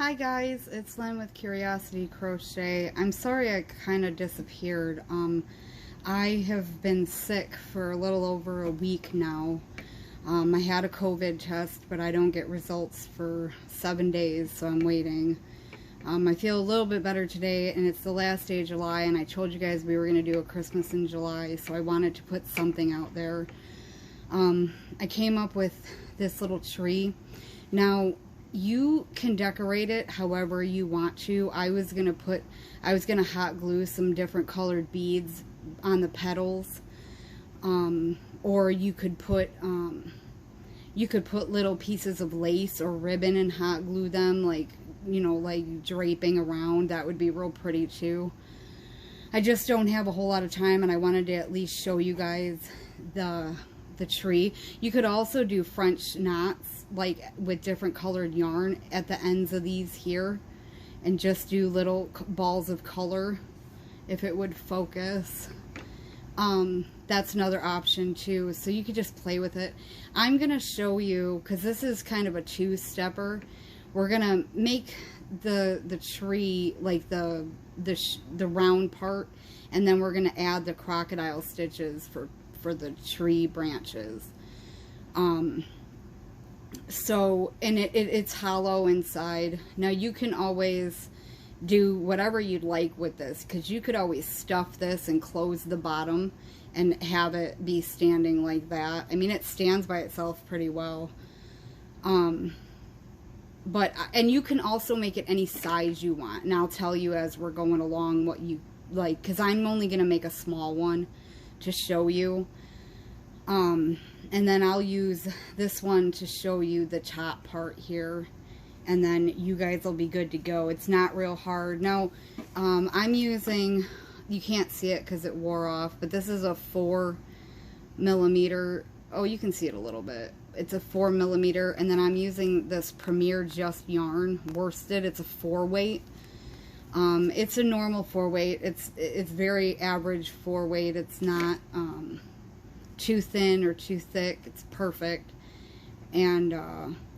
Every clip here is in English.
Hi guys, it's Lynn with Curiosity Crochet. I'm sorry I kind of disappeared. I have been sick for a little over a week now. I had a COVID test, but I don't get results for 7 days, so I'm waiting. I feel a little bit better today, and it's the last day of July, and I told you guys we were going to do a Christmas in July, so I wanted to put something out there. I came up with this little tree. Now, you can decorate it however you want to. I was gonna hot glue some different colored beads on the petals, or you could put little pieces of lace or ribbon and hot glue them, like, you know, like draping around. That would be real pretty too. I just don't have a whole lot of time, and I wanted to at least show you guys the tree. You could also do French knots, like with different colored yarn at the ends of these here, and just do little balls of color if it would focus. That's another option too, so you could just play with it. I'm gonna show you, because this is kind of a two-stepper. We're gonna make the tree like the round part, and then we're gonna add the crocodile stitches for the tree branches. So, and it's hollow inside. Now you can always do whatever you'd like with this, because you could always stuff this and close the bottom and have it be standing like that. I mean, it stands by itself pretty well. And you can also make it any size you want, and I'll tell you as we're going along what you like, because I'm only going to make a small one to show you, and then I'll use this one to show you the top part here, and then you guys will be good to go. It's not real hard. Now, I'm using, you can't see it because it wore off, but this is a 4mm. Oh, you can see it a little bit. It's a 4mm, and then I'm using this Premier Just yarn worsted. It's a 4-weight. It's a normal 4-weight. It's very average 4-weight. It's not too thin or too thick. It's perfect. And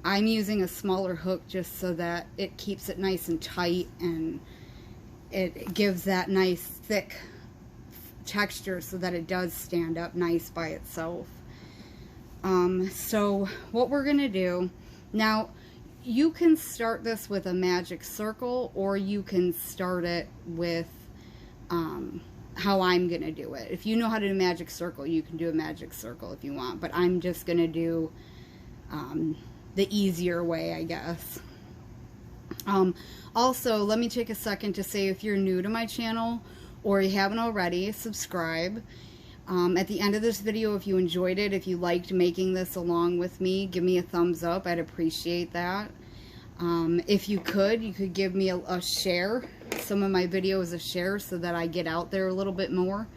I'm using a smaller hook just so that it keeps it nice and tight, and it gives that nice thick texture so that it does stand up nice by itself. So what we're gonna do now, you can start this with a magic circle, or you can start it with how I'm gonna do it. If you know how to do magic circle, you can do a magic circle if you want, but I'm just gonna do the easier way, I guess. Also, let me take a second to say, if you're new to my channel or you haven't already, subscribe. At the end of this video, if you enjoyed it, if you liked making this along with me, give me a thumbs up. I'd appreciate that. If you could give me a share, some of my videos a share, so that I get out there a little bit more.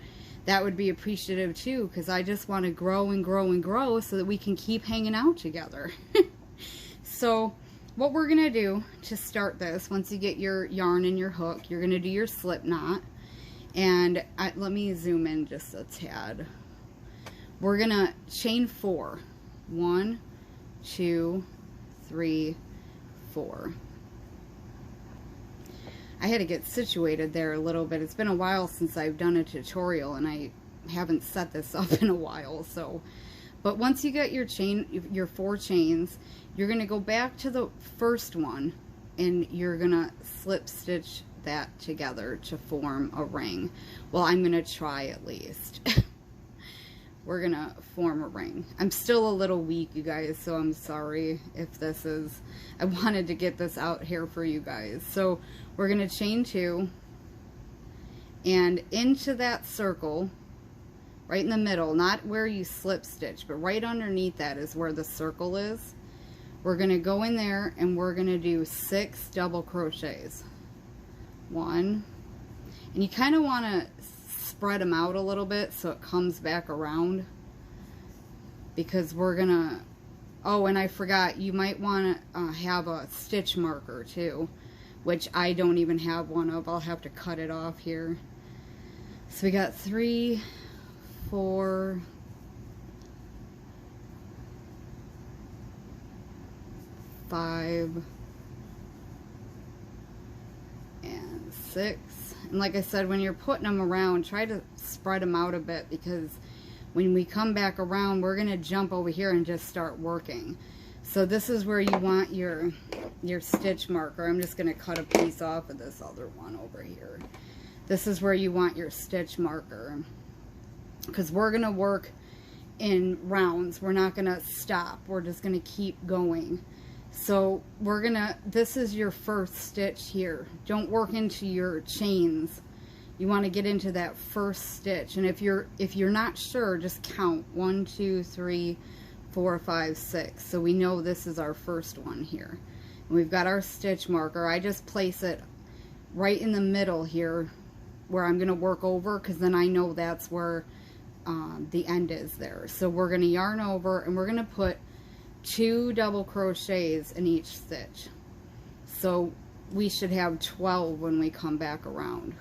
That would be appreciative too, because I just want to grow and grow and grow so that we can keep hanging out together. So what we're going to do to start this, once you get your yarn and your hook, you're going to do your slip knot. And let me zoom in just a tad. We're going to chain 4. 1, 2, 3, 4. I had to get situated there a little bit. It's been a while since I've done a tutorial, and I haven't set this up in a while. So, but once you get your chain, your 4 chains, you're going to go back to the first one, and you're going to slip stitch that together to form a ring. Well, I'm going to try at least. We're going to form a ring. I'm still a little weak, you guys, so I'm sorry if this is, I wanted to get this out here for you guys. So we're going to chain 2, and into that circle, right in the middle, not where you slip stitch, but right underneath that is where the circle is. We're going to go in there, and we're going to do 6 double crochets. 1, and you kind of want to spread them out a little bit so it comes back around, because we're gonna, oh, and I forgot, you might want to have a stitch marker too, which I don't even have one of. I'll have to cut it off here. So we got 3, 4, 5, 6. And like I said, when you're putting them around, try to spread them out a bit, because when we come back around, we're going to jump over here and just start working. So this is where you want your stitch marker. I'm just going to cut a piece off of this other one over here. This is where you want your stitch marker, because we're going to work in rounds. We're not going to stop. We're just going to keep going. So we're going to, this is your first stitch here. Don't work into your chains. You want to get into that first stitch. And if you're not sure, just count 1, 2, 3, 4, 5, 6. So we know this is our first one here. And we've got our stitch marker. I just place it right in the middle here where I'm going to work over, because then I know that's where the end is there. So we're going to yarn over, and we're going to put 2 double crochets in each stitch. So we should have 12 when we come back around.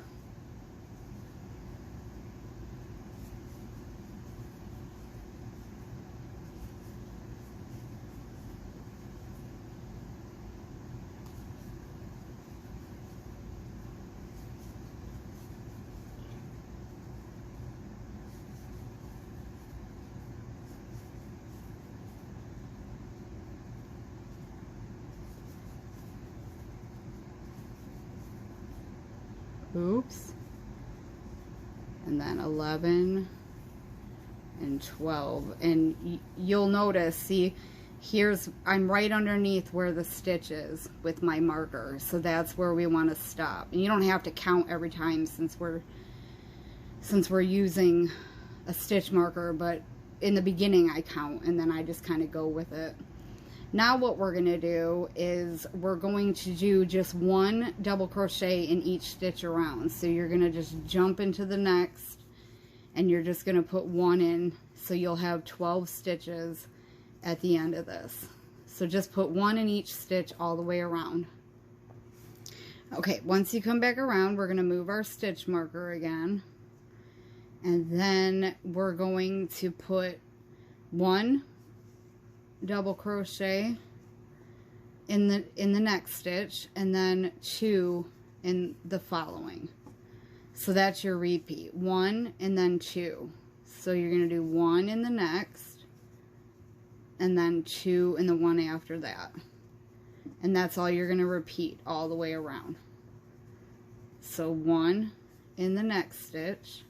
Oops. And then 11 and 12. And you'll notice, see, I'm right underneath where the stitch is with my marker. So that's where we want to stop. And you don't have to count every time, since we're using a stitch marker, but in the beginning I count, and then I just kind of go with it. Now what we're going to do is we're going to do just 1 double crochet in each stitch around. So you're going to just jump into the next, and you're just going to put 1 in, so you'll have 12 stitches at the end of this. So just put 1 in each stitch all the way around. Okay, once you come back around, we're going to move our stitch marker again, and then we're going to put 1 double crochet in the next stitch, and then 2 in the following. So that's your repeat, 1 and then 2. So you're going to do 1 in the next, and then 2 in the one after that, and that's all you're going to repeat all the way around. So 1 in the next stitch,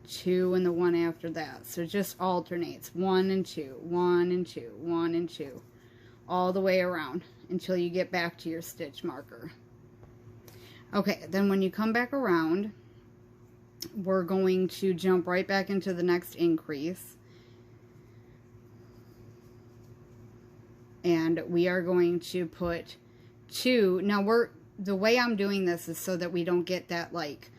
2 in the one after that. So it just alternates, 1 and 2, 1 and 2, 1 and 2, all the way around until you get back to your stitch marker. Okay, then when you come back around, we're going to jump right back into the next increase, and we are going to put 2. Now the way I'm doing this is so that we don't get that, like,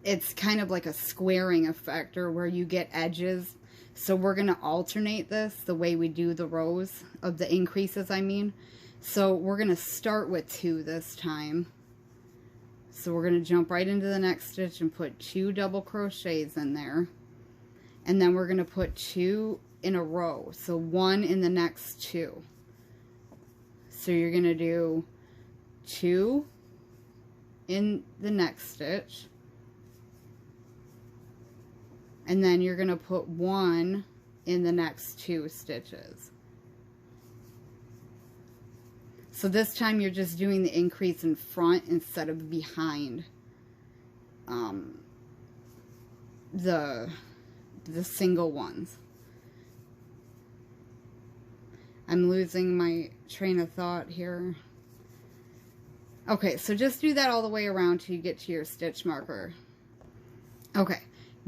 it's kind of like a squaring effect, or where you get edges. So we're going to alternate this the way we do the rows of the increases, I mean. So we're going to start with 2 this time. So we're going to jump right into the next stitch and put 2 double crochets in there. And then we're going to put 2 in a row. So 1 in the next 2. So you're going to do 2 in the next stitch. And then you're going to put 1 in the next 2 stitches. So this time you're just doing the increase in front instead of behind the single ones. I'm losing my train of thought here. Okay, so just do that all the way around till you get to your stitch marker. Okay.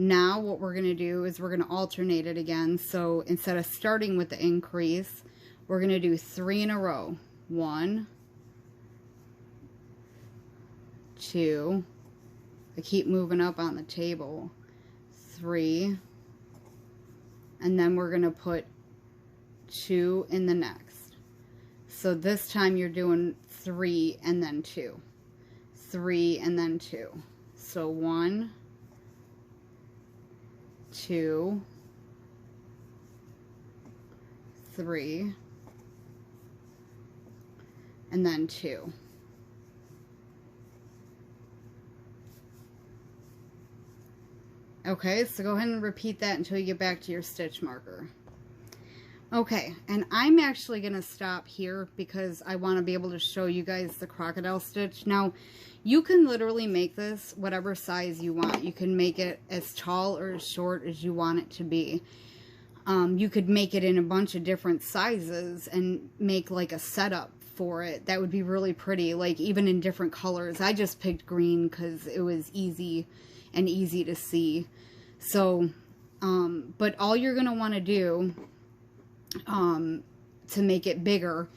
Now what we're going to do is we're going to alternate it again. So instead of starting with the increase, we're going to do 3 in a row. 1, 2, I keep moving up on the table, 3, and then we're going to put 2 in the next. So this time you're doing 3 and then 2. 3 and then 2. So 1, 2, 3, and then 2. Okay, so go ahead and repeat that until you get back to your stitch marker. Okay, and I'm actually going to stop here because I want to be able to show you guys the crocodile stitch. Now, you can literally make this whatever size you want. You can make it as tall or as short as you want it to be. You could make it in a bunch of different sizes and make like a setup for it. That would be really pretty, like even in different colors. I just picked green because it was easy and easy to see. So, but all you're going to want to do to make it bigger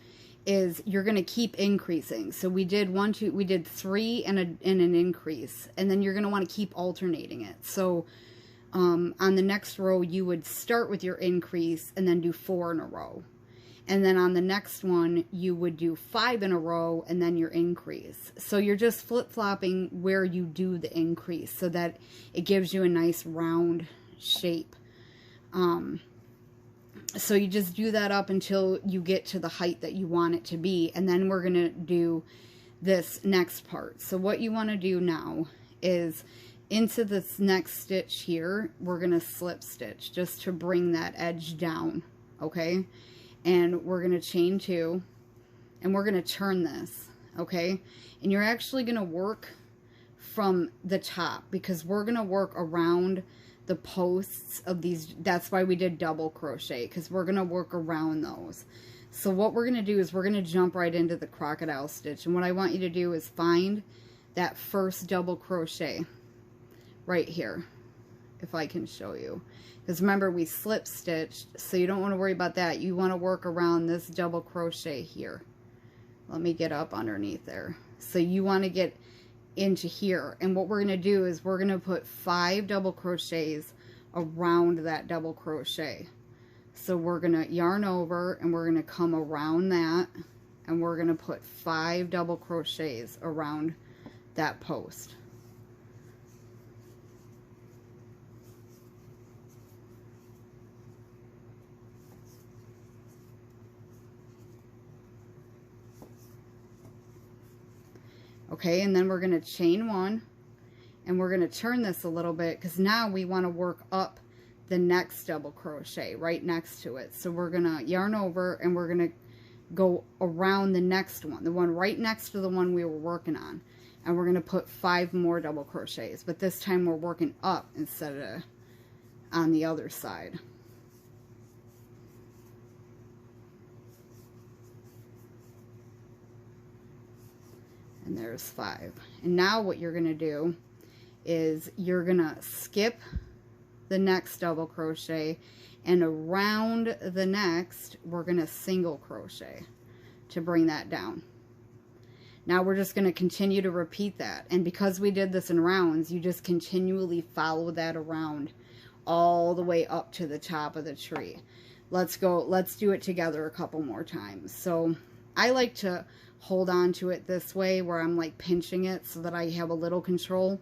is you're going to keep increasing. So we did 1, 2, we did 3 and an increase, and then you're going to want to keep alternating it. So on the next row you would start with your increase and then do 4 in a row, and then on the next one you would do 5 in a row and then your increase. So you're just flip-flopping where you do the increase so that it gives you a nice round shape. So you just do that up until you get to the height that you want it to be, and then we're going to do this next part. So what you want to do now is into this next stitch here, we're going to slip stitch just to bring that edge down, okay? And we're going to chain 2, and we're going to turn this, okay? And you're actually going to work from the top because we're going to work around the posts of these. That's why we did double crochet, because we're going to work around those. So what we're going to do is we're going to jump right into the crocodile stitch, and what I want you to do is find that first double crochet right here, if I can show you, because remember we slip stitched, so you don't want to worry about that. You want to work around this double crochet here. Let me get up underneath there. So you want to get into here, and what we're going to do is we're going to put 5 double crochets around that double crochet. So we're going to yarn over, and we're going to come around that, and we're going to put 5 double crochets around that post. Okay, and then we're going to chain 1, and we're going to turn this a little bit because now we want to work up the next double crochet right next to it. So we're going to yarn over, and we're going to go around the next one, the one right next to the one we were working on, and we're going to put 5 more double crochets, but this time we're working up instead of on the other side. And there's 5. And now what you're going to do is you're going to skip the next double crochet, and around the next we're going to single crochet to bring that down. Now we're just going to continue to repeat that, and because we did this in rounds, you just continually follow that around all the way up to the top of the tree. Let's do it together a couple more times. So I like to hold on to it this way where I'm like pinching it so that I have a little control.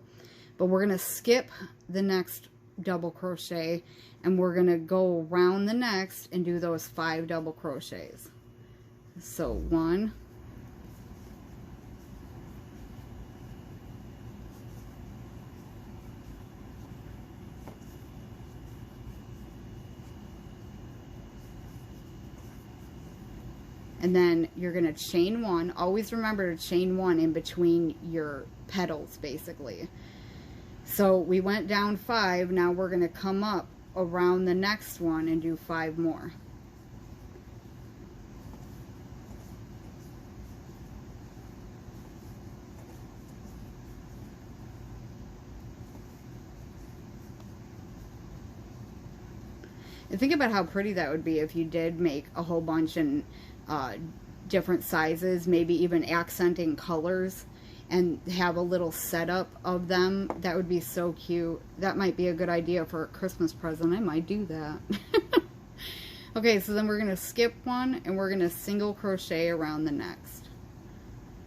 But we're going to skip the next double crochet, and we're going to go around the next and do those 5 double crochets. So 1, and then you're going to chain 1. Always remember to chain 1 in between your petals, basically. So we went down 5. Now we're going to come up around the next one and do 5 more. And think about how pretty that would be if you did make a whole bunch in different sizes, maybe even accenting colors, and have a little setup of them. That would be so cute. That might be a good idea for a Christmas present. I might do that. Okay, so then we're going to skip 1, and we're going to single crochet around the next.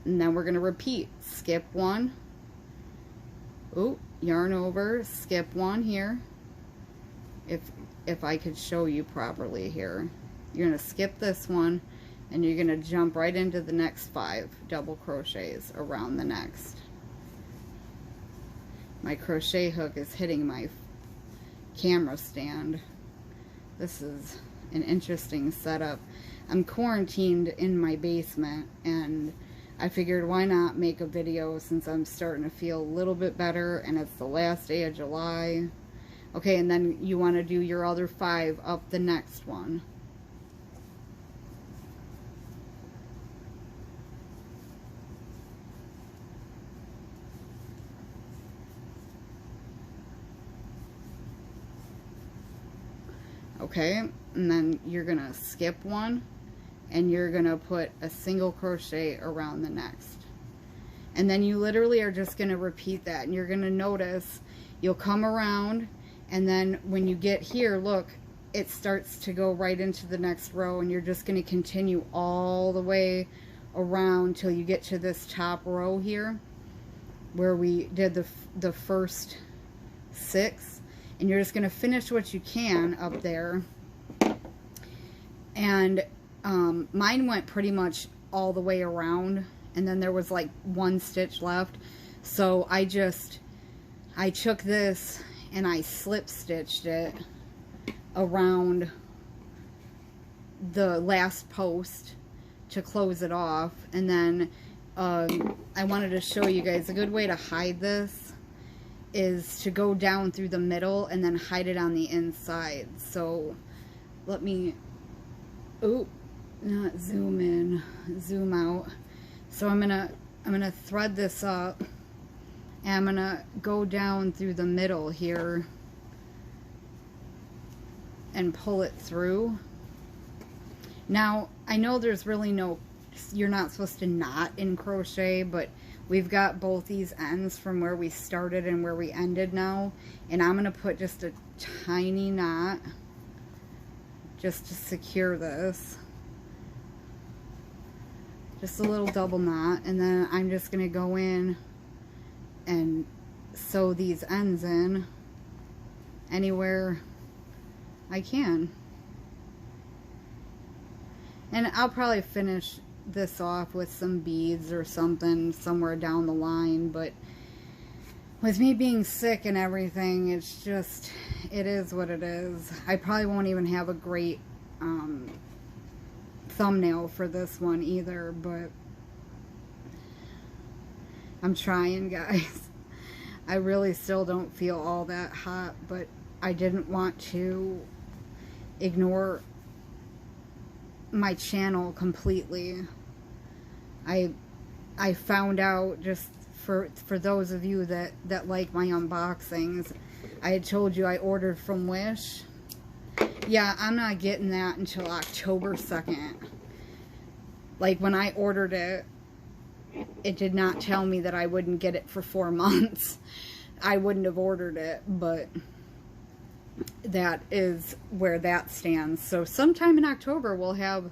And then we're going to repeat. Skip 1. Oh, yarn over, skip 1 here. If I could show you properly here. You're going to skip this one, and you're going to jump right into the next 5 double crochets around the next. My crochet hook is hitting my camera stand. This is an interesting setup. I'm quarantined in my basement, and I figured why not make a video since I'm starting to feel a little bit better and it's the last day of July. Okay, and then you want to do your other 5 up the next one. Okay, and then you're gonna skip one and you're gonna put a single crochet around the next, and then you literally are just gonna repeat that, and you're gonna notice you'll come around, and then when you get here, look, it starts to go right into the next row, and you're just gonna continue all the way around till you get to this top row here where we did the first 6. And you're just going to finish what you can up there. And mine went pretty much all the way around, and then there was like 1 stitch left. So I took this and I slip stitched it around the last post to close it off. And then I wanted to show you guys a good way to hide this is to go down through the middle and then hide it on the inside. So let me, not zoom in, zoom out. So I'm gonna thread this up, and I'm gonna go down through the middle here and pull it through. Now I know there's really no, you're not supposed to knot in crochet, but we've got both these ends from where we started and where we ended now, and I'm going to put just a tiny knot just to secure this. Just a little double knot, and then I'm just going to go in and sew these ends in anywhere I can. And I'll probably finish this off with some beads or something somewhere down the line, but with me being sick and everything, it's just, it is what it is. I probably won't even have a great thumbnail for this one either, but I'm trying, guys. I really still don't feel all that hot, but I didn't want to ignore my channel completely. I found out, just for those of you that like my unboxings, I had told you I ordered from Wish. Yeah, I'm not getting that until October 2nd. Like, when I ordered it, it did not tell me that I wouldn't get it for 4 months. I wouldn't have ordered it, but that is where that stands. So sometime in October we'll have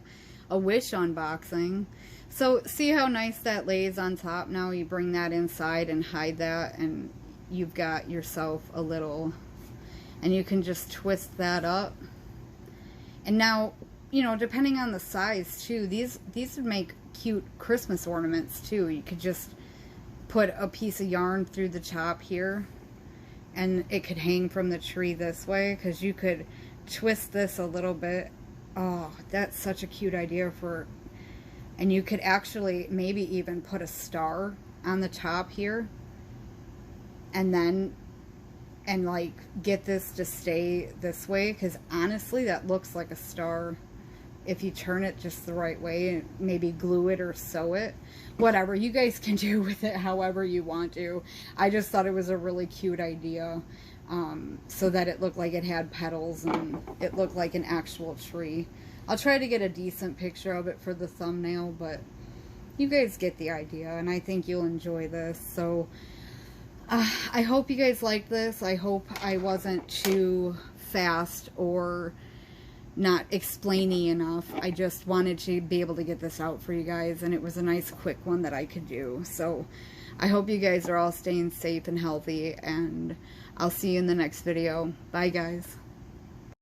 a Wish unboxing. So see how nice that lays on top now? You bring that inside and hide that, and you've got yourself a little, and you can just twist that up. And now, you know, depending on the size too, these would make cute Christmas ornaments too. You could just put a piece of yarn through the top here, and it could hang from the tree this way, because you could twist this a little bit. Oh, that's such a cute idea for, and you could actually maybe even put a star on the top here, and then, and like get this to stay this way, because honestly that looks like a star if you turn it just the right way, and maybe glue it or sew it. Whatever, you guys can do with it however you want to. I just thought it was a really cute idea, so that it looked like it had petals and it looked like an actual tree. I'll try to get a decent picture of it for the thumbnail, but you guys get the idea, and I think you'll enjoy this. So I hope you guys liked this. I hope I wasn't too fast or not explainy enough. I just wanted to be able to get this out for you guys, and it was a nice quick one that I could do. So I hope you guys are all staying safe and healthy, and I'll see you in the next video. Bye, guys.